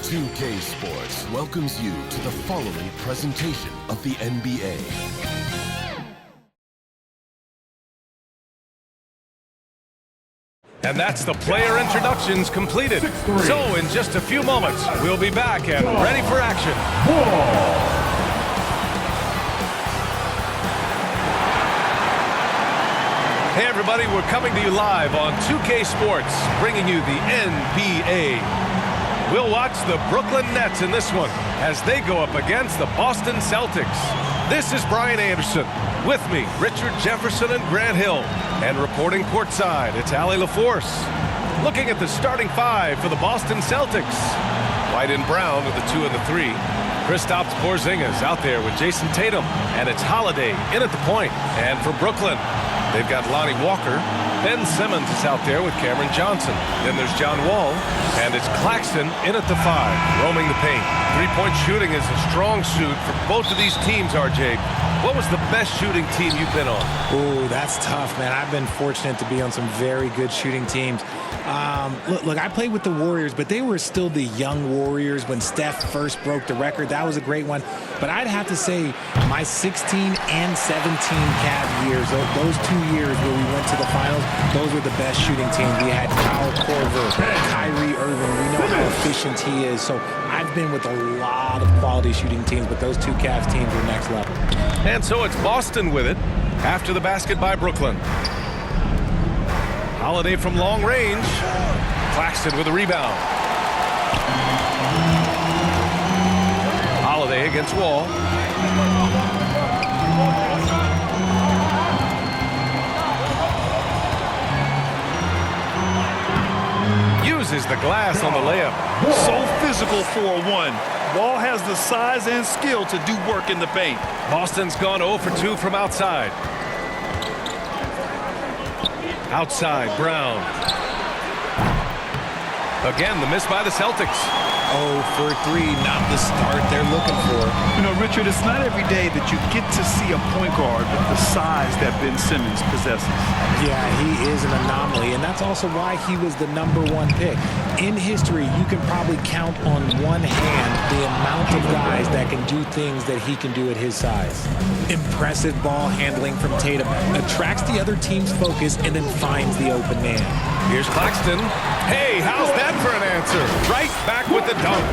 2K Sports welcomes you to the following presentation of the NBA. And that's the player introductions completed. So in just a few moments, we'll be back and ready for action. Hey everybody, we're coming to you live on 2K Sports, bringing you the NBA. We'll watch the Brooklyn Nets in this one as they go up against the Boston Celtics. This is Brian Anderson. With me, Richard Jefferson and Grant Hill. And reporting courtside, it's Allie LaForce. Looking at the starting five for the Boston Celtics. White and Brown with the 2 and the 3. Kristaps Porzingis out there with Jason Tatum. And it's Holiday in at the point. And for Brooklyn, they've got Lonnie Walker. Ben Simmons is out there with Cameron Johnson. Then there's John Wall. And it's Claxton in at the 5, roaming the paint. Three-point shooting is a strong suit for both of these teams, RJ. What was the best shooting team you've been on? Oh, that's tough, man. I've been fortunate to be on some very good shooting teams. Look, I played with the Warriors, but they were still the young Warriors when Steph first broke the record. That was a great one. But I'd have to say my 16 and 17 Cavs years, those 2 years where we went to the finals, those were the best shooting teams. We had Kyle Korver, Kyrie Irving. We know how efficient he is. So I've been with a lot of quality shooting teams, but those 2 Cavs teams were next level. And so it's Boston with it after the basket by Brooklyn. Holiday from long range. Claxton with a rebound. Holiday against Wall. Uses the glass on the layup. So physical for a 1. Wall has the size and skill to do work in the paint. Boston's gone 0 for 2 from outside. Outside, Brown. Again, the miss by the Celtics. 0 for 3, not the start they're looking for. You know, Richard, it's not every day that you get to see a point guard with the size that Ben Simmons possesses. Yeah, he is an anomaly, and that's also why he was the #1 pick. In history, you can probably count on one hand the amount of guys that can do things that he can do at his size. Impressive ball handling from Tatum. Attracts the other team's focus and then finds the open man. Here's Claxton. Hey, how's that for an answer? Right back with the dunk.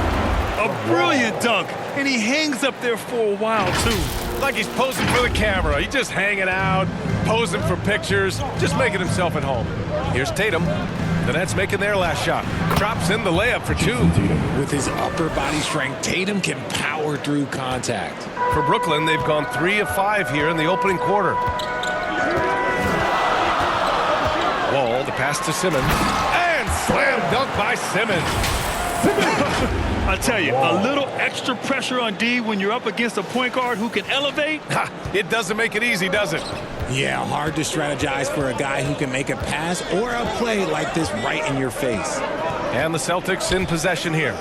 A brilliant dunk, and he hangs up there for a while, too. Like he's posing for the camera. He's just hanging out, posing for pictures, just making himself at home. Here's Tatum. The Nets making their last shot. Drops in the layup for 2. With his upper body strength, Tatum can power through contact. For Brooklyn, they've gone 3 of 5 here in the opening quarter. Wall, the pass to Simmons. And slam dunk by Simmons. I tell you, a little extra pressure on D when you're up against a point guard who can elevate. It doesn't make it easy, does it? Yeah, hard to strategize for a guy who can make a pass or a play like this right in your face. And the Celtics in possession here.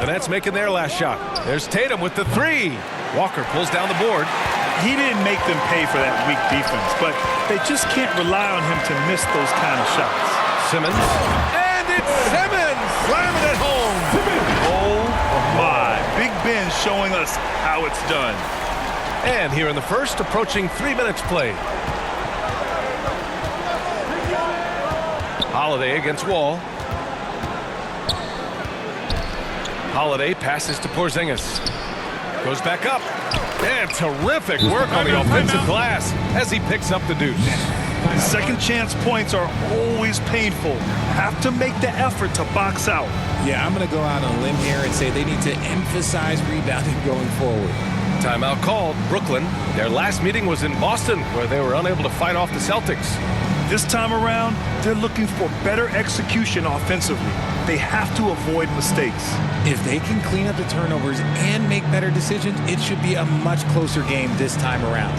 The Nets making their last shot. There's Tatum with the 3. Walker pulls down the board. He didn't make them pay for that weak defense, but they just can't rely on him to miss those kind of shots. Simmons. And it's Simmons! Slamming it home! Oh, my. Big Ben showing us how it's done. And here in the first, approaching 3 minutes played. Holiday against Wall. Holiday passes to Porzingis. Goes back up. And terrific work on the offensive glass as he picks up the deuce. Second chance points are always painful. Have to make the effort to box out. Yeah, I'm going to go out on a limb here and say they need to emphasize rebounding going forward. Timeout called. Brooklyn. Their last meeting was in Boston, where they were unable to fight off the Celtics. This time around, they're looking for better execution offensively. They have to avoid mistakes. If they can clean up the turnovers and make better decisions, it should be a much closer game this time around.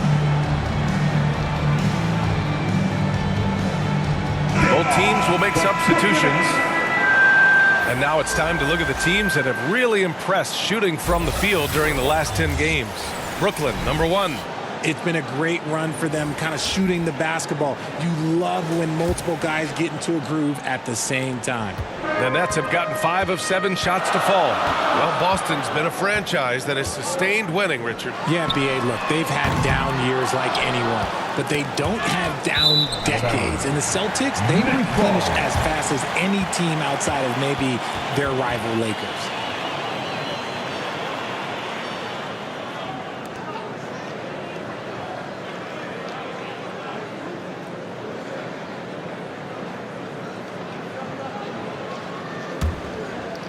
Both teams will make substitutions. And now it's time to look at the teams that have really impressed shooting from the field during the last 10 games. Brooklyn, #1. It's been a great run for them, kind of shooting the basketball. You love when multiple guys get into a groove at the same time. The Nets have gotten 5 of 7 shots to fall. Well, Boston's been a franchise that has sustained winning, Richard. Yeah, B.A., look, they've had down years like anyone, but they don't have down decades. And the Celtics, they replenish as fast as any team outside of maybe their rival Lakers.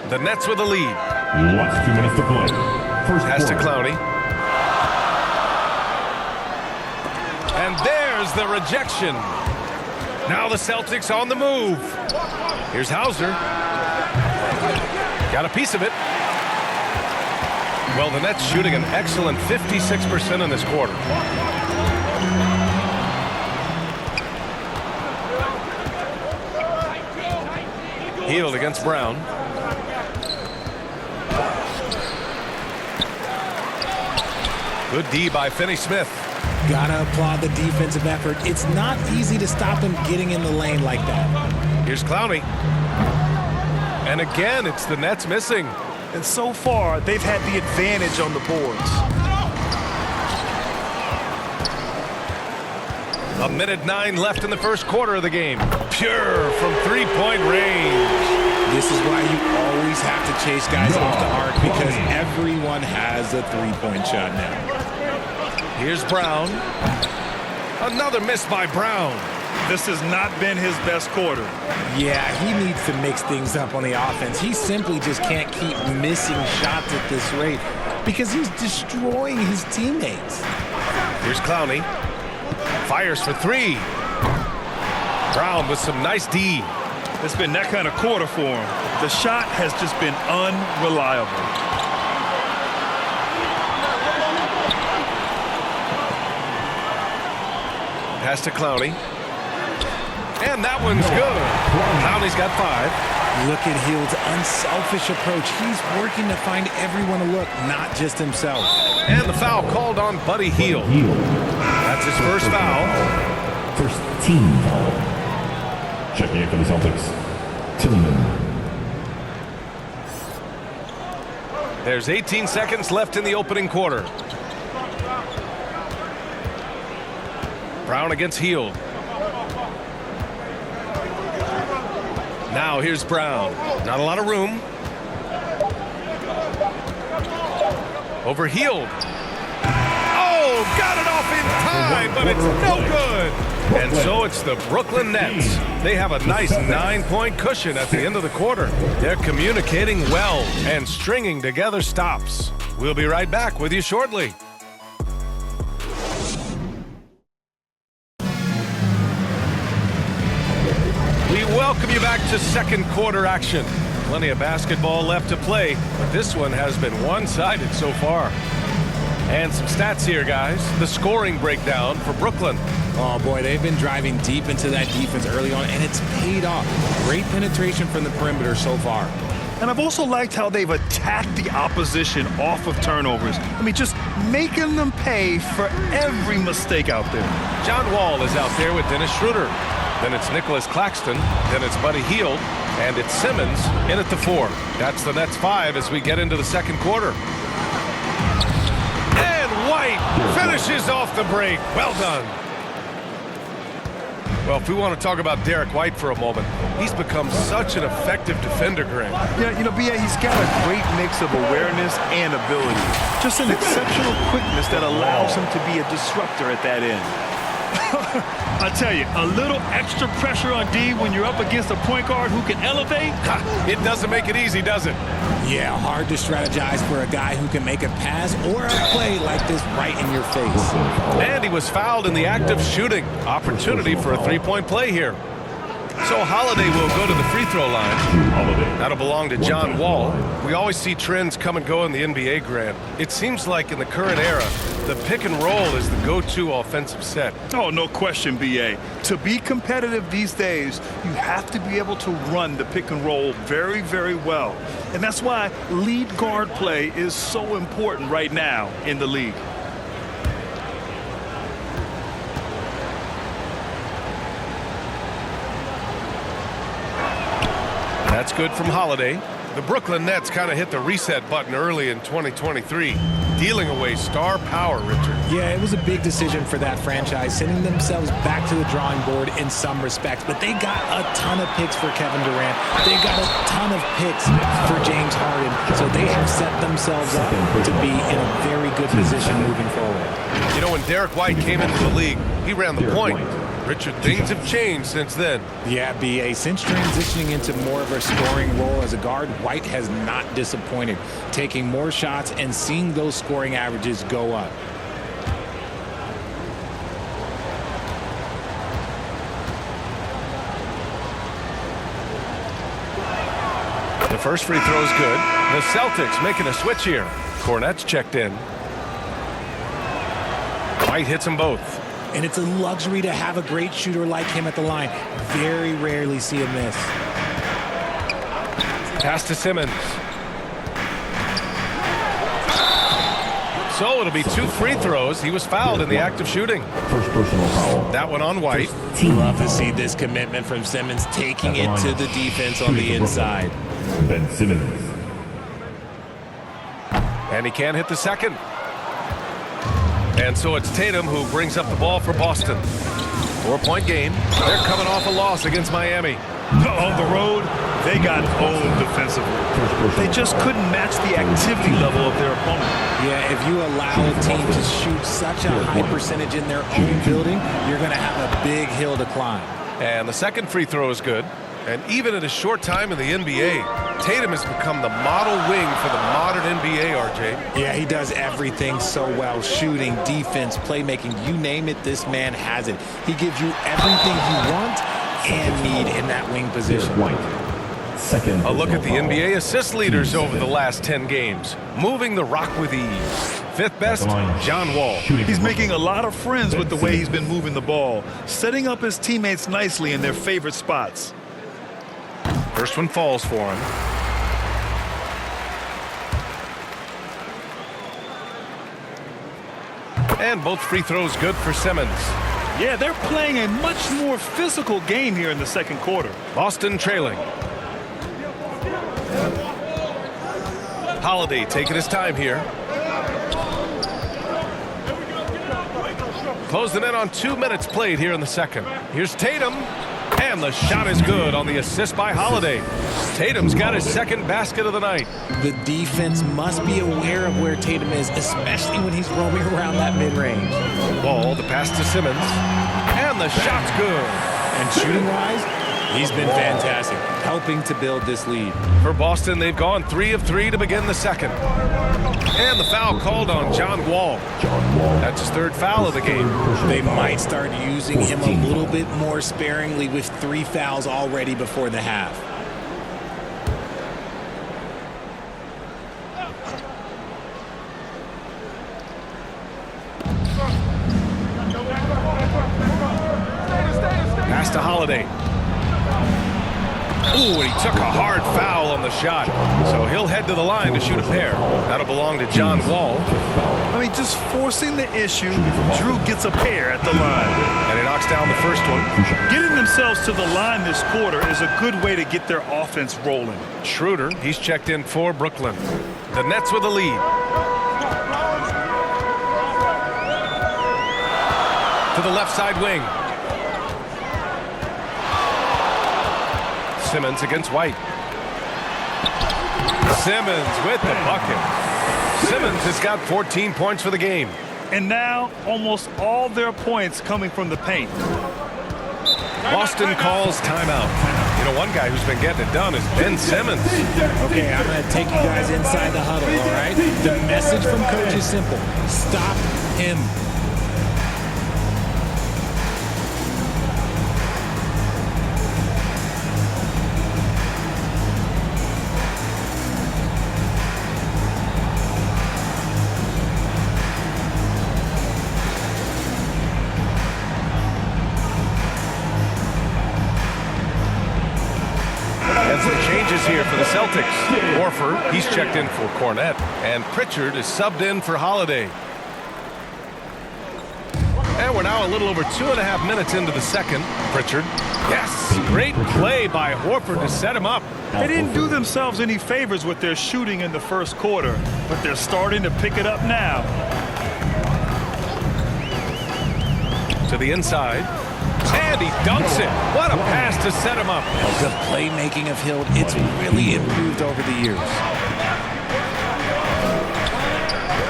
The Nets with a lead. Last 2 minutes to play. First Pass to quarter. Clowney. And there's the rejection. Now the Celtics on the move. Here's Hauser. Got a piece of it. Well, the Nets shooting an excellent 56% in this quarter. Hield against Brown. Good D by Finney-Smith. Gotta applaud the defensive effort. It's not easy to stop him getting in the lane like that. Here's Clowney. And again, it's the Nets missing. And so far, they've had the advantage on the boards. A minute 9 left in the first quarter of the game. Pure from three-point range. This is why you always have to chase guys off the arc, because everyone has a three-point shot now. Here's Brown. Another miss by Brown. This has not been his best quarter. Yeah, he needs to mix things up on the offense. He simply just can't keep missing shots at this rate because he's destroying his teammates. Here's Clowney. Fires for 3. Brown with some nice D. It's been that kind of quarter for him. The shot has just been unreliable. Pass to Clowney. And that one's good. Clowney's got 5. Look at Hield's unselfish approach. He's working to find everyone to look, not just himself. And the foul called on Buddy Hield. That's his first foul. First team foul. Checking in for the Celtics, Tillman. There's 18 seconds left in the opening quarter. Brown against Hield. Now here's Brown. Not a lot of room. Over Hield. Oh, got it off in time, but it's no good. And so it's the Brooklyn Nets. They have a nice 9-point cushion at the end of the quarter. They're communicating well and stringing together stops. We'll be right back with you shortly. We welcome you back to second quarter action. Plenty of basketball left to play, but this one has been one-sided so far. And some stats here, guys. The scoring breakdown for Brooklyn. Oh, boy, they've been driving deep into that defense early on, and it's paid off. Great penetration from the perimeter so far. And I've also liked how they've attacked the opposition off of turnovers. I mean, just making them pay for every mistake out there. John Wall is out there with Dennis Schroeder. Then it's Nicholas Claxton. Then it's Buddy Hield. And it's Simmons in at the 4. That's the Nets 5 as we get into the second quarter. And White finishes off the break. Well done. Well, if we want to talk about Derek White for a moment, he's become such an effective defender, Grant. Yeah, you know, B.A., he's got a great mix of awareness and ability. Just an exceptional quickness that allows him to be a disruptor at that end. I tell you, a little extra pressure on D when you're up against a point guard who can elevate. It doesn't make it easy, does it? Yeah, hard to strategize for a guy who can make a pass or a play like this right in your face. And he was fouled in the act of shooting. Opportunity for a three-point play here. So Holiday will go to the free throw line. That'll belong to John Wall. We always see trends come and go in the NBA, Grant. It seems like in the current era, the pick and roll is the go-to offensive set. Oh, no question, B.A. To be competitive these days, you have to be able to run the pick and roll very, very well. And that's why lead guard play is so important right now in the league. That's good from Holiday. The Brooklyn Nets kind of hit the reset button early in 2023, dealing away star power, Richard. Yeah, it was a big decision for that franchise, sending themselves back to the drawing board in some respects. But they got a ton of picks for Kevin Durant. They got a ton of picks for James Harden. So they have set themselves up to be in a very good position moving forward. You know, when Derek White came into the league, he ran the point. Richard, things have changed since then. Yeah, B.A. Since transitioning into more of a scoring role as a guard, White has not disappointed, taking more shots and seeing those scoring averages go up. The first free throw is good. The Celtics making a switch here. Cornette's checked in. White hits them both. And it's a luxury to have a great shooter like him at the line. Very rarely see him miss. Pass to Simmons. So it'll be 2 free throws. He was fouled in the act of shooting. First personal foul. That one on White. Love to see this commitment from Simmons, taking it to the defense on the inside. Ben Simmons. And he can't hit the second. And so it's Tatum who brings up the ball for Boston. 4-point game. They're coming off a loss against Miami. On the road, they got owned defensively. They just couldn't match the activity level of their opponent. Yeah, if you allow a team to shoot such a high percentage in their own building, you're going to have a big hill to climb. And the second free throw is good. And even in a short time in the NBA, Tatum has become the model wing for the modern NBA, RJ. Yeah, he does everything so well. Shooting, defense, playmaking, you name it, this man has it. He gives you everything you want and need in that wing position. White. Second. A look at the NBA assist leaders over the last 10 games. Moving the rock with ease. Fifth best, John Wall. He's making a lot of friends with the way he's been moving the ball, setting up his teammates nicely in their favorite spots. First one falls for him. And both free throws good for Simmons. Yeah, they're playing a much more physical game here in the second quarter. Boston trailing. Holiday taking his time here. Closing in on 2 minutes played here in the second. Here's Tatum. And the shot is good on the assist by Holiday. Tatum's got his second basket of the night. The defense must be aware of where Tatum is, especially when he's roaming around that mid-range. Ball, the pass to Simmons. And the shot's good. And shooting-wise, he's been fantastic, helping to build this lead. For Boston, they've gone 3 of 3 to begin the second. And the foul called on John Wall. That's his third foul of the game. They might start using him a little bit more sparingly with 3 fouls already before the half. Pass to Holiday. Ooh, and he took a hard foul on the shot. So he'll head to the line to shoot a pair. That'll belong to John Wall. I mean, just forcing the issue, Drew gets a pair at the line. And he knocks down the first one. Getting themselves to the line this quarter is a good way to get their offense rolling. Schroeder, he's checked in for Brooklyn. The Nets with the lead. To the left side wing. Simmons against White. Simmons with the bucket. Simmons has got 14 points for the game. And now almost all their points coming from the paint. Boston calls timeout. You know, one guy who's been getting it done is Ben Simmons. Okay, I'm going to take you guys inside the huddle, all right? The message from coach is simple. Stop him. Here for the Celtics. Horford, he's checked in for Cornette. And Pritchard is subbed in for Holiday. And we're now a little over 2.5 minutes into the second. Pritchard. Yes, great play by Horford to set him up. They didn't do themselves any favors with their shooting in the first quarter, but they're starting to pick it up now. To the inside. And he dunks it. What a pass to set him up. The playmaking of Hill, it's really improved over the years.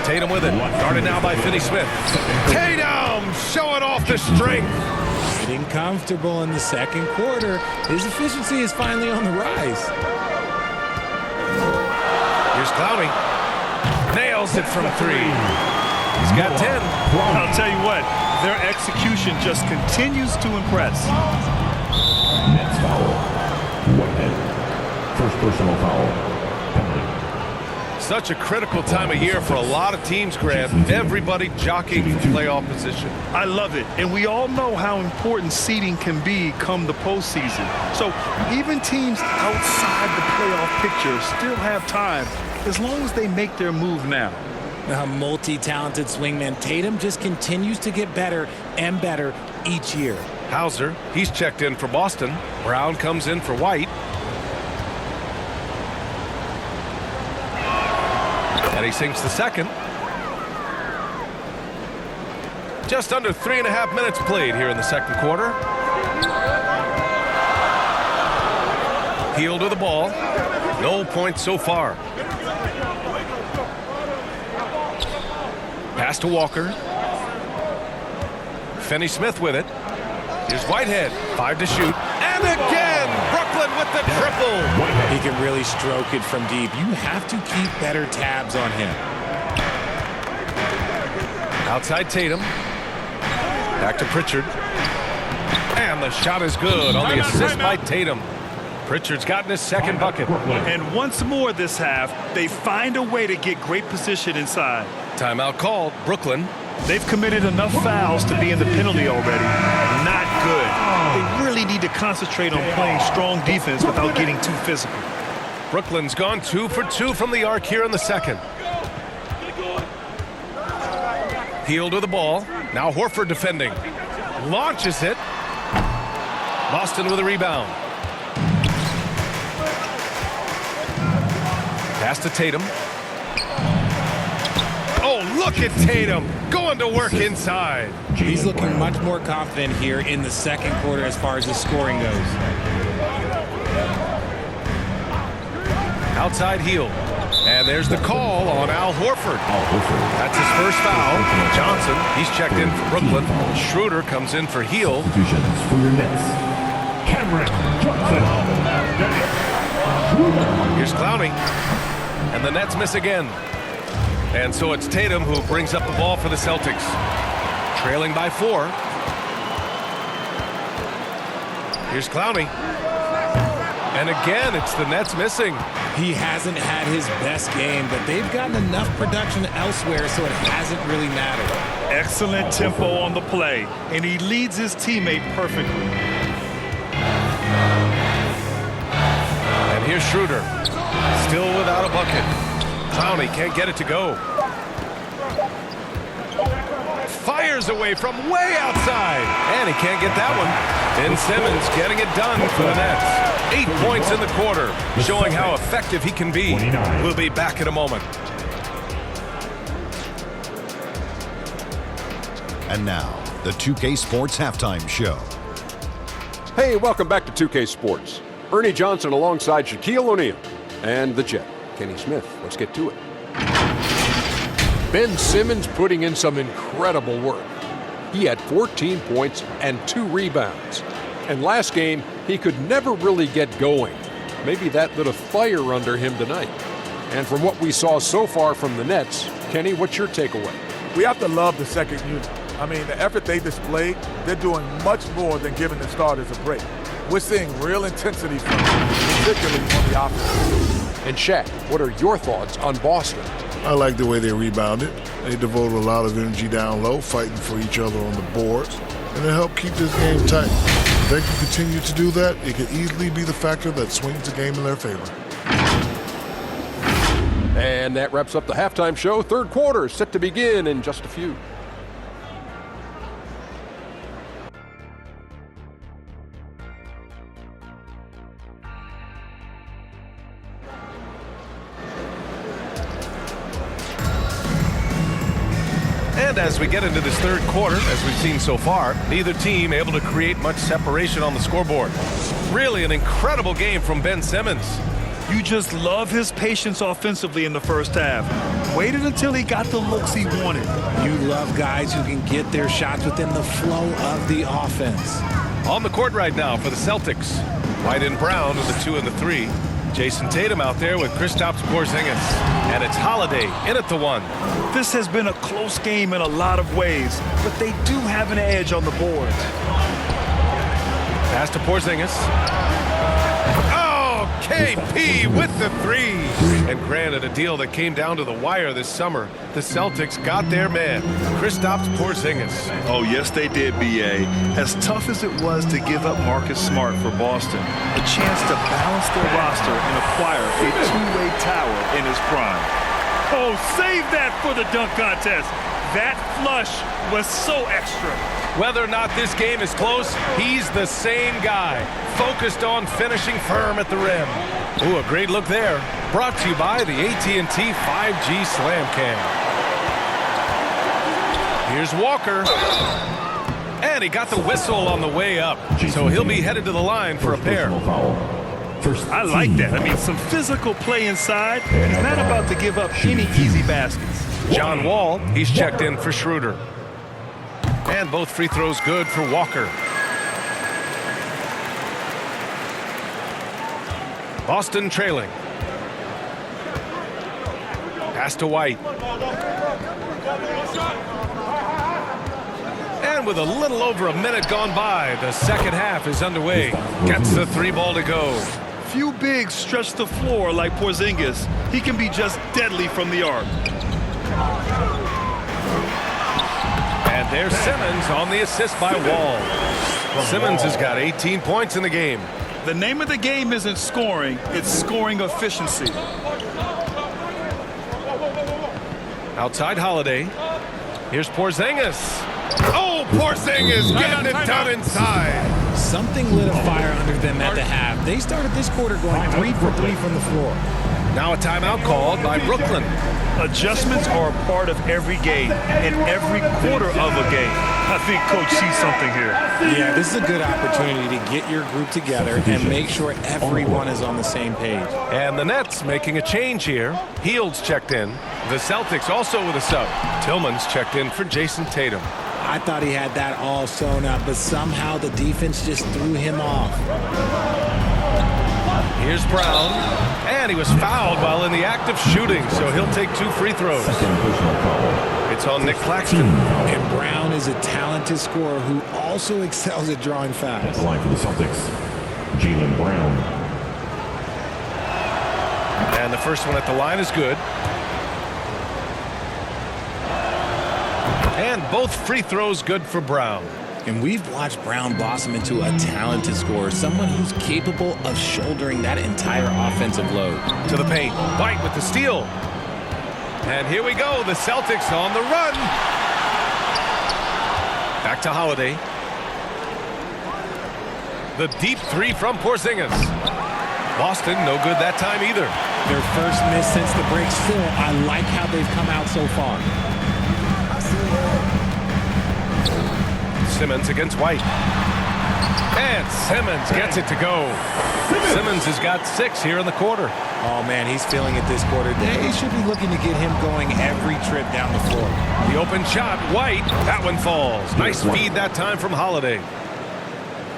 Tatum with it. Guarded now by Finney-Smith. Tatum showing off the strength. Getting comfortable in the second quarter. His efficiency is finally on the rise. Here's Clowney. Nails it from 3. He's got 10. I'll tell you what, their execution just continues to impress. Nets foul. Whitehead. First personal foul. Such a critical time of year for a lot of teams, Grant. Everybody jockeying for playoff position. I love it, and we all know how important seeding can be come the postseason. So even teams outside the playoff picture still have time as long as they make their move now. A multi-talented swingman, Tatum just continues to get better and better each year. Hauser, he's checked in for Boston. Brown comes in for White. And he sinks the second. Just under 3.5 minutes played here in the second quarter. Hield with the ball. No points so far. Pass to Walker. Finney-Smith with it. Here's Whitehead. 5 to shoot. And again, Brooklyn with the triple. He can really stroke it from deep. You have to keep better tabs on him. Outside Tatum. Back to Pritchard. And the shot is good on the assist by Tatum. Pritchard's gotten his second bucket. And once more this half, they find a way to get great position inside. Timeout called. Brooklyn. They've committed enough fouls to be in the penalty already. Not good. They really need to concentrate on playing strong defense without getting too physical. Brooklyn's gone 2 for 2 from the arc here in the second. Hield with the ball. Now Horford defending. Launches it. Boston with a rebound. Pass to Tatum. Oh, look at Tatum going to work inside. He's looking much more confident here in the second quarter as far as his scoring goes. Outside Hield. And there's the call on Al Horford. That's his first foul. Johnson, he's checked in for Brooklyn. Schroeder comes in for Hield. Substitutions for your Nets. Cameron Johnson. Here's Clowney. And the Nets miss again. And so it's Tatum who brings up the ball for the Celtics. Trailing by 4. Here's Clowney. And again, it's the Nets missing. He hasn't had his best game, but they've gotten enough production elsewhere, so it hasn't really mattered. Excellent tempo on the play, and he leads his teammate perfectly. And here's Schroeder. Still without a bucket. Clowney can't get it to go. Fires away from way outside. And he can't get that one. Ben Simmons getting it done for the Nets. 8 points in the quarter, showing how effective he can be. We'll be back in a moment. And now, the 2K Sports Halftime Show. Hey, welcome back to 2K Sports. Ernie Johnson alongside Shaquille O'Neal and the Jet, Kenny Smith. Let's get to it. Ben Simmons putting in some incredible work. He had 14 points and 2 rebounds. And last game, he could never really get going. Maybe that lit a fire under him tonight. And from what we saw so far from the Nets, Kenny, what's your takeaway? We have to love the second unit. I mean, the effort they displayed, they're doing much more than giving the starters a break. We're seeing real intensity from them, particularly on the offense. And Shaq, what are your thoughts on Boston? I like the way they rebounded. They devoted a lot of energy down low, fighting for each other on the boards, and it helped keep this game tight. If they can continue to do that, it could easily be the factor that swings the game in their favor. And that wraps up the halftime show. Third quarter set to begin in just a few. And as we get into this third quarter, as we've seen so far, neither team able to create much separation on the scoreboard. Really an incredible game from Ben Simmons. You just love his patience offensively in the first half. Waited until he got the looks he wanted. You love guys who can get their shots within the flow of the offense. On the court right now for the Celtics. White and Brown with the 2 and the 3. Jason Tatum out there with Kristaps Porzingis. And it's Holiday in at the 1. This has been a close game in a lot of ways, but they do have an edge on the board. Pass to Porzingis. Oh, KP with the 3. And granted, a deal that came down to the wire this summer. The Celtics got their man, Kristaps Porzingis. Oh, yes, they did, B.A. As tough as it was to give up Marcus Smart for Boston, a chance to balance their roster and acquire a two-way tower in his prime. Oh, save that for the dunk contest. That flush was so extra. Whether or not this game is close, he's the same guy, focused on finishing firm at the rim. Ooh, a great look there. Brought to you by the AT&T 5G Slam Cam. Here's Walker. And he got the whistle on the way up. So he'll be headed to the line for a pair. I like that. I mean, some physical play inside. He's not about to give up any easy baskets. John Wall, he's checked in for Schroeder. And both free throws good for Walker. Boston trailing. Pass to White. And with a little over a minute gone by, the second half is underway. Gets the 3 ball to go. Few bigs stretch the floor like Porzingis. He can be just deadly from the arc. And there's Simmons on the assist by Wall. Simmons has got 18 points in the game. The name of the game isn't scoring, it's scoring efficiency. Outside Holiday. Here's Porzingis. Oh, Porzingis getting it done inside. Something lit a fire under them at the half. They started this quarter going 3 for 3 from the floor. Now a timeout called by Brooklyn. Adjustments are a part of every game and every quarter of a game. I think Coach sees something here. Yeah, this is a good opportunity to get your group together and make sure everyone is on the same page. And the Nets making a change here. Heald's checked in. The Celtics also with a sub. Tillman's checked in for Jason Tatum. I thought he had that all sewn up, but somehow the defense just threw him off. Here's Brown. And he was fouled while in the act of shooting, so he'll take 2 free throws. It's on Nick Claxton. And Brown is a talented scorer who also excels at drawing fouls. At the line for the Celtics, Jaylen Brown. And the first one at the line is good. And both free throws good for Brown. And we've watched Brown blossom into a talented scorer, someone who's capable of shouldering that entire offensive load. To the paint. White with the steal. And here we go. The Celtics on the run. Back to Holiday. The deep 3 from Porzingis. Boston, no good that time either. Their first miss since the break. Still, I like how they've come out so far. Simmons against White. And Simmons gets it to go. Simmons has got 6 here in the quarter. Oh, man, he's feeling it this quarter. They should be looking to get him going every trip down the floor. The open shot, White. That one falls. Nice feed that time from Holiday.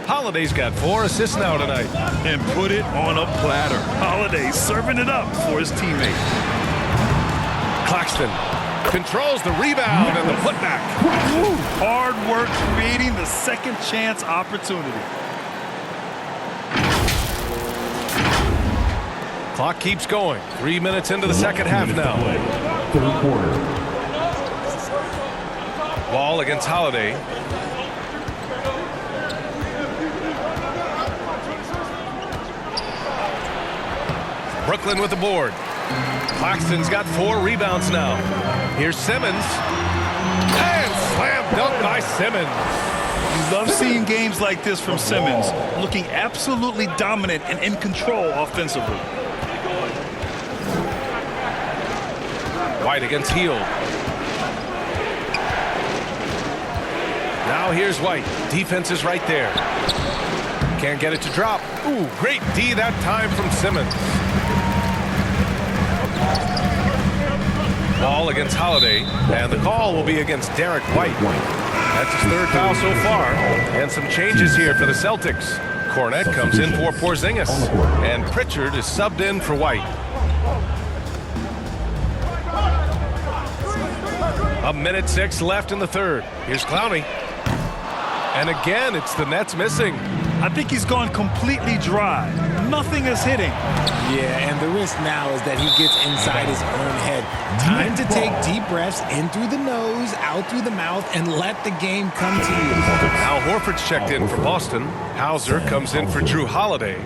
Holiday's got 4 assists now tonight. And put it on a platter. Holiday serving it up for his teammate. Claxton controls the rebound and the putback. Hard work creating the second chance opportunity. Clock keeps going. 3 minutes into the second half now. Third quarter. Ball against Holiday. Brooklyn with the board. Claxton's got 4 rebounds now. Here's Simmons. And slam dunk by Simmons. You love seeing games like this from Simmons, looking absolutely dominant and in control offensively. White against Hield. Now here's White. Defense is right there. Can't get it to drop. Ooh, great D that time from Simmons. Ball against Holiday, and the call will be against Derek White. That's his third foul so far, and some changes here for the Celtics. Cornette comes in for Porzingis, and Pritchard is subbed in for White. A minute 6 left in the third. Here's Clowney. And again, it's the Nets missing. I think he's gone completely dry. Nothing is hitting. Yeah, and the risk now is that he gets inside his own head. Time to take deep breaths in through the nose, out through the mouth, and let the game come to you. Al Horford's checked in for Boston. Hauser comes in for Drew Holiday.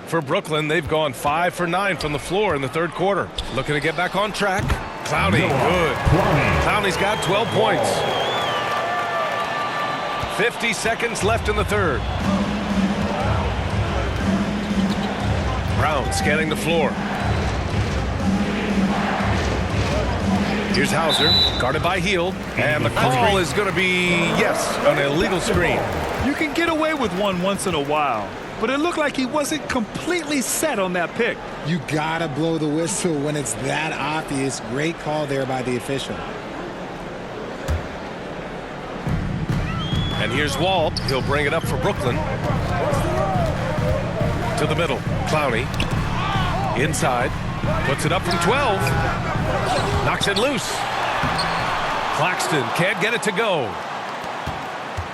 For Brooklyn, they've gone 5 for 9 from the floor in the third quarter. Looking to get back on track. Clowney, good. Clowney's got 12 points. 50 seconds left in the third. Brown scanning the floor. Here's Hauser, guarded by Hield, and the call is going to be, yes, an illegal screen. You can get away with one once in a while, but it looked like he wasn't completely set on that pick. You gotta blow the whistle when it's that obvious. Great call there by the official. And here's Wall. He'll bring it up for Brooklyn. To the middle. Clowney. Inside. Puts it up from 12. Knocks it loose. Claxton can't get it to go.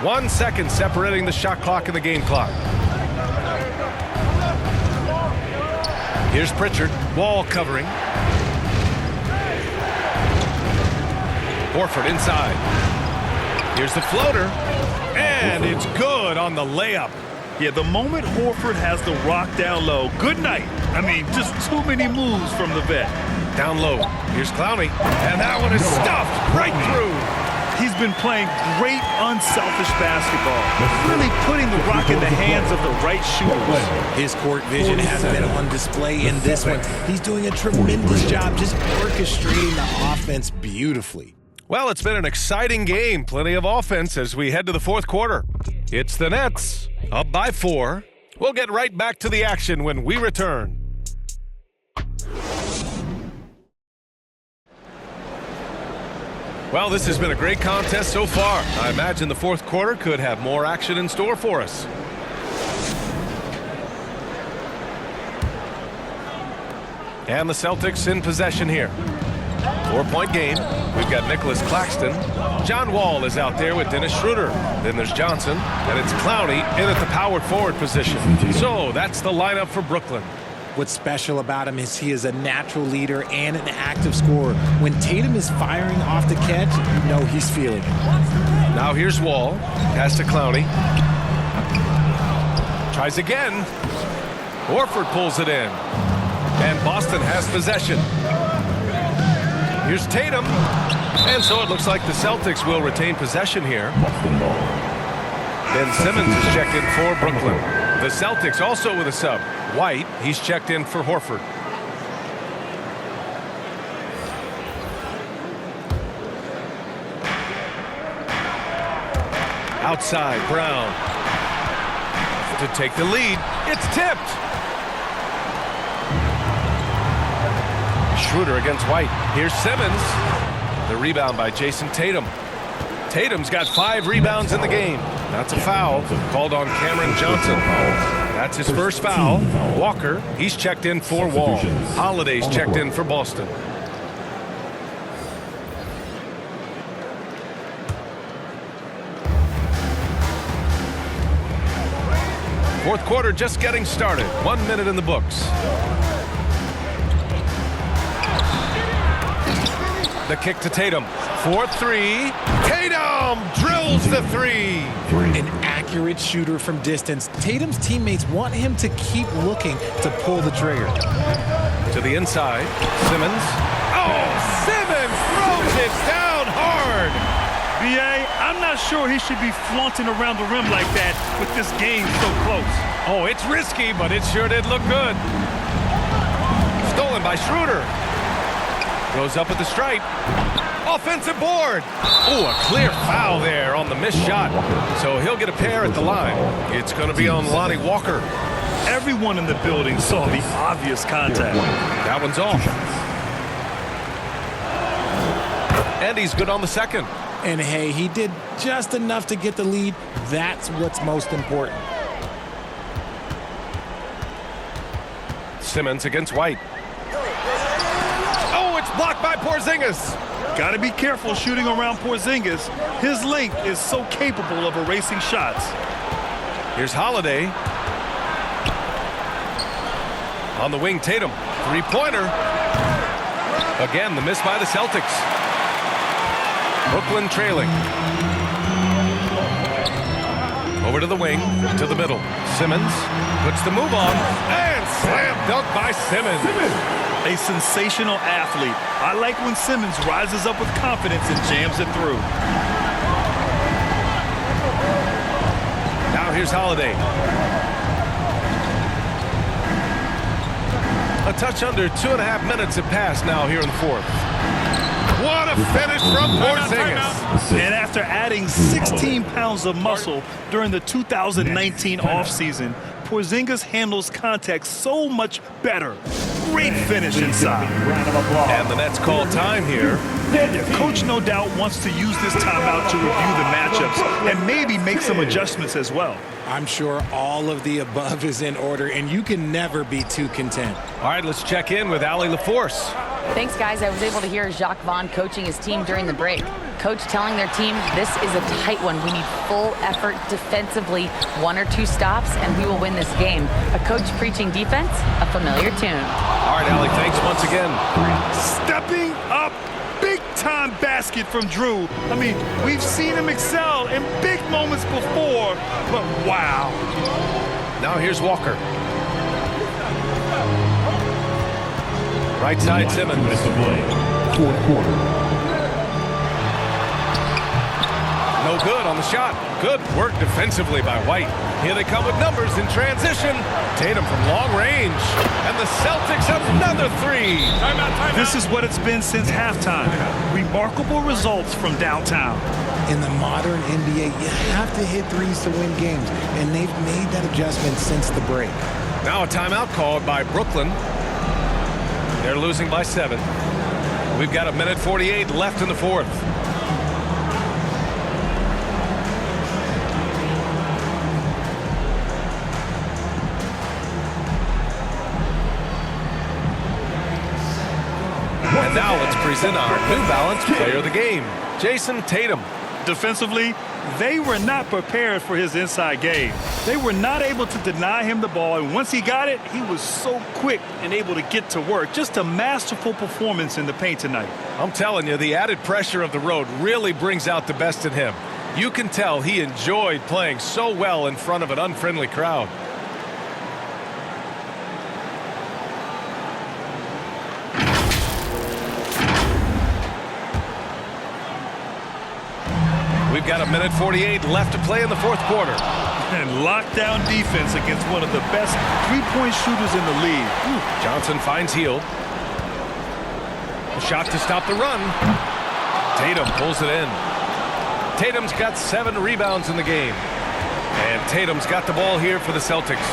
1 second separating the shot clock and the game clock. Here's Pritchard. Wall covering. Horford inside. Here's the floater. And it's good on the layup. Yeah, the moment Horford has the rock down low, good night. I mean, just too many moves from the vet. Down low. Here's Clowney. And that one is stuffed right through. He's been playing great, unselfish basketball. Really putting the rock in the hands of the right shooters. His court vision has been on display in this one. He's doing a tremendous job just orchestrating the offense beautifully. Well, it's been an exciting game. Plenty of offense as we head to the fourth quarter. It's the Nets, up by 4. We'll get right back to the action when we return. Well, this has been a great contest so far. I imagine the fourth quarter could have more action in store for us. And the Celtics in possession here. 4-point game. We've got Nicholas Claxton. John Wall is out there with Dennis Schroeder. Then there's Johnson, and it's Clowney in at the power forward position. So that's the lineup for Brooklyn. What's special about him is he is a natural leader and an active scorer. When Tatum is firing off the catch, you know he's feeling it. Now here's Wall. Pass to Clowney. Tries again. Horford pulls it in. And Boston has possession. Here's Tatum. And so it looks like the Celtics will retain possession here. Ben Simmons is checked in for Brooklyn. The Celtics also with a sub. White, he's checked in for Horford. Outside, Brown. To take the lead. It's tipped. Schroeder against White. Here's Simmons. The rebound by Jason Tatum. Tatum's got 5 rebounds in the game. That's a foul called on Cameron Johnson. That's his first foul. Walker, he's checked in for Wall. Holiday's checked in for Boston. Fourth quarter just getting started. 1 minute in the books. The kick to Tatum. 4-3. Tatum drills the 3. An accurate shooter from distance. Tatum's teammates want him to keep looking to pull the trigger. To the inside. Simmons. Oh, Simmons throws it down hard. B.A., I'm not sure he should be flaunting around the rim like that with this game so close. Oh, it's risky, but it sure did look good. Stolen by Schroeder. Goes up at the stripe. Offensive board. Oh, a clear foul there on the missed shot. So he'll get a pair at the line. It's going to be on Lonnie Walker. Everyone in the building saw the obvious contact. That one's off. And he's good on the second. And hey, he did just enough to get the lead. That's what's most important. Simmons against White. Oh, it's blocked by Porzingis. Got to be careful shooting around Porzingis. His length is so capable of erasing shots. Here's Holiday. On the wing, Tatum. Three-pointer. Again, the miss by the Celtics. Brooklyn trailing. Over to the wing, to the middle. Simmons puts the move on. And slam dunk by Simmons. A sensational athlete. I like when Simmons rises up with confidence and jams it through. Now here's Holiday. A touch under 2.5 minutes have passed now here in the fourth. What a finish from Porzingis. And after adding 16 pounds of muscle during the 2019 offseason, Porzingis handles contact so much better. Great finish inside. And the Nets call time here. Coach no doubt wants to use this timeout to review the matchups and maybe make some adjustments as well. I'm sure all of the above is in order, and you can never be too content. All right, let's check in with Allie LaForce. Thanks, guys. I was able to hear Jacques Vaughn coaching his team during the break. Coach telling their team, this is a tight one. We need full effort defensively, 1 or 2 stops, and we will win this game. A coach preaching defense, a familiar tune. All right, Allie, thanks once again. Stepping up, big-time basket from Drew. I mean, we've seen him excel in big moments before, but wow. Now here's Walker. Right side, Simmons. Fourth quarter. No good on the shot. Good work defensively by White. Here they come with numbers in transition. Tatum from long range. And the Celtics have another 3. Timeout. This is what it's been since halftime. Remarkable results from downtown. In the modern NBA, you have to hit threes to win games, and they've made that adjustment since the break. Now a timeout called by Brooklyn. They're losing by 7. We've got 1:48 left in the fourth. And now let's present our New Balance Player of the Game, Jason Tatum. Defensively, they were not prepared for his inside game. They were not able to deny him the ball, and once he got it, he was so quick and able to get to work. Just a masterful performance in the paint tonight. I'm telling you, the added pressure of the road really brings out the best in him. You can tell he enjoyed playing so well in front of an unfriendly crowd. We've got 1:48 left to play in the fourth quarter. And lockdown defense against one of the best three-point shooters in the league. Johnson finds Hield. A shot to stop the run. Tatum pulls it in. Tatum's got 7 rebounds in the game. And Tatum's got the ball here for the Celtics.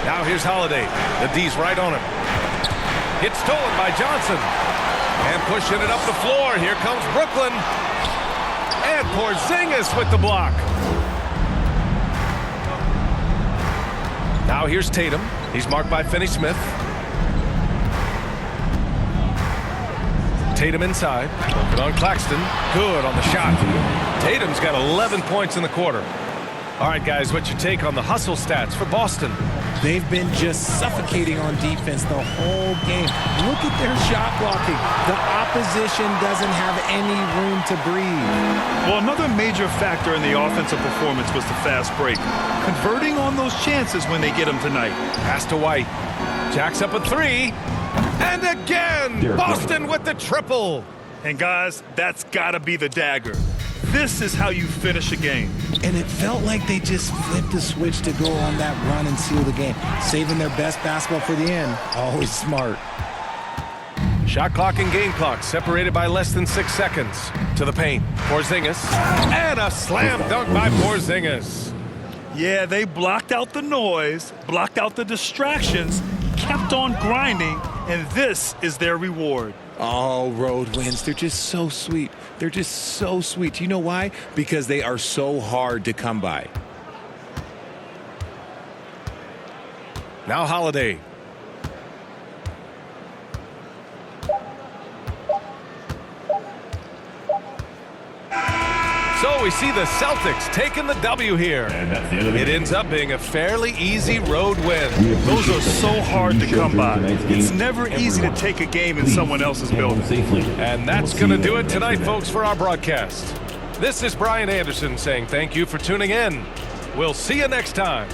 Now here's Holiday. The D's right on him. It's stolen by Johnson. And pushing it up the floor. Here comes Brooklyn. And Porzingis with the block. Now here's Tatum. He's marked by Finney-Smith. Tatum inside. Working on Claxton. Good on the shot. Tatum's got 11 points in the quarter. All right, guys, what's your take on the hustle stats for Boston? They've been just suffocating on defense the whole game. Look at their shot blocking. The opposition doesn't have any room to breathe. Well, another major factor in the offensive performance was the fast break. Converting on those chances when they get them tonight. Pass to White. Jacks up a 3. And again, Boston with the triple. And guys, that's got to be the dagger. This is how you finish a game. And it felt like they just flipped the switch to go on that run and seal the game, saving their best basketball for the end. Always smart. Shot clock and game clock separated by less than 6 seconds. To the paint, Porzingis. And a slam dunk by Porzingis. Yeah, they blocked out the noise, blocked out the distractions, kept on grinding, and this is their reward. Oh, road wins. They're just so sweet. They're just so sweet. You know why? Because they are so hard to come by. Now Holiday. So we see the Celtics taking the W here. And that's the end of the It game. ends up being a fairly easy road win. Those are so hard to come by. It's never easy to take a game in someone else's building. Safely. And that's going to do it tonight, folks, for our broadcast. This is Brian Anderson saying thank you for tuning in. We'll see you next time.